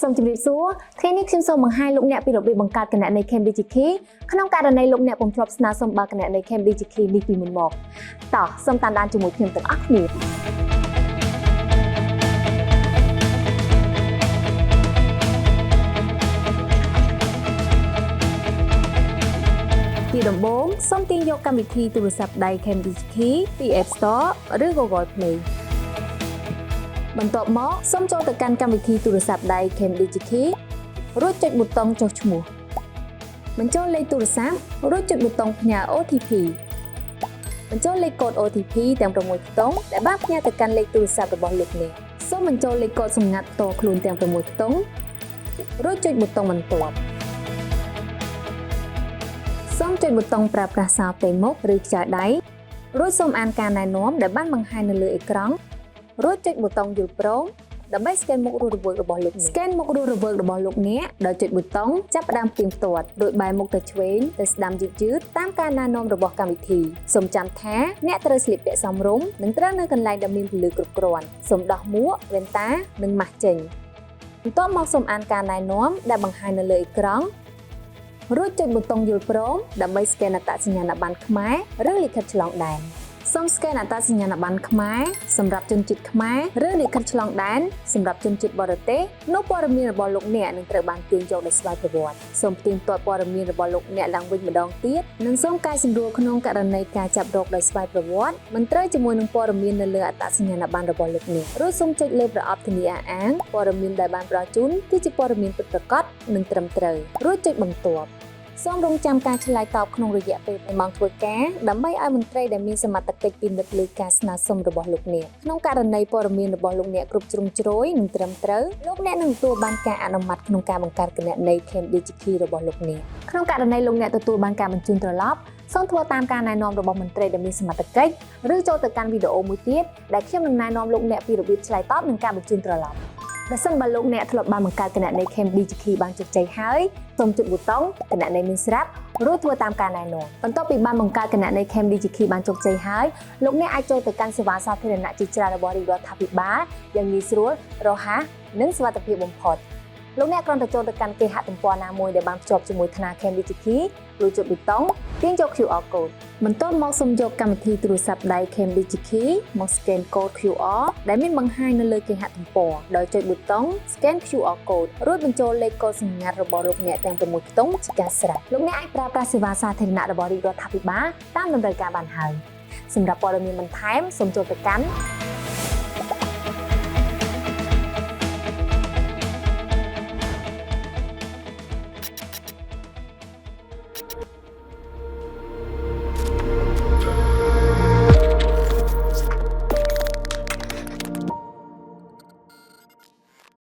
សូមជម្រាបសួរថ្ងៃនេះខ្ញុំសូមបង្ហាញលោកអ្នកពីរបៀបបង្កើតគណនី Cambridge Key ក្នុងករណីលោកអ្នកពុំធ្លាប់ស្នើសុំបើកគណនី Cambridge Key នេះពីមុនមកតោះសូមតាមដានជាមួយខ្ញុំទាំងអស់គ្នាពីដំបូងសូមទាញយកកម្មវិធីទូរស័ព្ទដៃ Cambridge Key ពី App Store ឬ Google Play បន្ទាប់មកសូមចូលទៅកាន់កម្មវិធីទូរស័ព្ទដៃ Cambridge Key រួចចុចប៊ូតុងចុះឈ្មោះបញ្ចូលលេខទូរស័ព្ទរួចចុចប៊ូតុងផ្ញើ OTP បញ្ចូលលេខកូដ OTP ទាំង6ខ្ទង់ដែលបានផ្ញើទៅកាន់លេខទូរស័ព្ទរបស់លោកអ្នកសូមបញ្ចូលលេខកូដសម្ងាត់ផ្ទាល់ខ្លួនទាំង6ខ្ទង់រួចចុចប៊ូតុងបន្ទាប់សូមចុចប៊ូតុងប្រើប្រាស់សារផ្ទៃមុខឬខ្យល់ដៃរួចសូមអានការណែនាំដែលបានបង្ហាញនៅលើអេក្រង់រួចចុចប៊ូតុងយល់ព្រមដើម្បី scan មុខរស់រវើករបស់លោកអ្នក scan មុខរស់រវើករបស់លោកអ្នកដោយចុចប៊ូតុងចាប់ផ្ដើមផ្ទៀងផ្ទាត់រួចបែរមុខទៅឆ្វេងទៅស្ដាំយឺតៗតាមការណែនាំរបស់កម្មវិធីសូមចាំថាអ្នកត្រូវស្លៀកពាក់សមរម្យនិងត្រូវនៅកន្លែងដែលមានពន្លឺគ្រប់គ្រាន់សូមដោះមួកវ៉ែនតានិងម៉ាស់ចេញបន្ទាប់មកសូមអានការណែនាំដែលបង្ហាញនៅលើអេក្រង់រួចចុចប៊ូតុងយល់ព្រមដើម្បី scan អត្តសញ្ញាណប័ណ្ណខ្មែរឬលិខិតឆ្លងដែនសូម scan អត្តសញ្ញាណប័ណ្ណខ្មែរសម្រាប់ជនជាតិខ្មែរឬលិខិតឆ្លងដែនសម្រាប់ជនជាតិបរទេសនោះព័ត៌មានរបស់លោកអ្នកនឹងត្រូវបានទាញយកដោយស្វ័យប្រវត្តិសូមផ្ទៀងផ្ទាត់ព័ត៌មានរបស់លោកអ្នកឡើងវិញម្ដងទៀតនិងសូមកែសម្រួលក្នុងករណីការចាប់រកដោយស្វ័យប្រវត្តិមិនត្រូវជាមួយនឹងព័ត៌មាននៅលើអត្តសញ្ញាណប័ណ្ណរបស់លោកអ្នករួចសូមចុចលើប្រអប់ធានាអាងព័ត៌មានដែលបានផ្ដល់ជូនគឺជាព័ត៌មានពិតប្រាកដនិងត្រឹមត្រូវរួចចុចបន្ទាប់សូមរងចាំការឆ្លើយតបក្នុងរយៈពេល2ម៉ោងធ្វើការដើម្បីឲ្យមន្ត្រីដែលមានសមត្ថកិច្ចពិនិត្យលើការស្នើសុំរបស់លោកអ្នកក្នុងករណីព័ត៌មានរបស់លោកអ្នកគ្រប់ជ្រុងជ្រោយនិងត្រឹមត្រូវលោកអ្នកនឹងទទួលបានការអនុម័តក្នុងការបង្កើតគណនី Cambridge Key របស់លោកអ្នកក្នុងករណីលោកអ្នកទទួលបានការបញ្ជូនត្រឡប់សូមធ្វើតាមការណែនាំរបស់មន្ត្រីដែលមានសមត្ថកិច្ចឬចូលទៅកាន់វីដេអូមួយទៀតដែលខ្ញុំនឹងណែនាំលោកអ្នកពីរបៀបឆ្លើយតបនិងការបញ្ជូនត្រឡប់បើសិនបើលោកអ្នកធ្លាប់បានបង្កើតគណនី Cambridge Key បានជោគជ័យហើយសូមចុចប៊ូតុងគណនីមានស្រាប់រួចធ្វើតាមការណែនាំបន្ទាប់ពីបានបង្កើតគណនី Cambridge Key បានជោគជ័យហើយលោកអ្នកអាចចូលទៅកាន់សេវាសាធារណៈជាច្រើនរបស់រាជរដ្ឋាភិបាលយ៉ាងងាយស្រួលរហ័សនិងសុវត្ថិភាពបំផុតលោកអ្នកគ្រាន់តែចូលទៅកាន់គេហទំព័រណាមួយដែលបានភ្ជាប់ជាមួយធនាគារ Cambridge Key រួចចុចប៊ូតុងទាញយក QR code បន្ទាប់មកសូមយកកម្មវិធីទូរស័ព្ទដៃ Cambridge Key មក scan code QR ដែលមានបង្ហាញនៅលើគេហទំព័រដោយចុចប៊ូតុង scan QR code រួចបញ្ចូលលេខកូដសម្ងាត់របស់លោកអ្នកទាំង6ខ្ទង់ជាការស្រេចលោកអ្នកអាចប្រើប្រាស់សេវាសាធារណៈរបស់រាជរដ្ឋាភិបាលតាមតម្រូវការបានហើយសម្រាប់ព័ត៌មានបន្ថែមសូមចូលទៅកាន់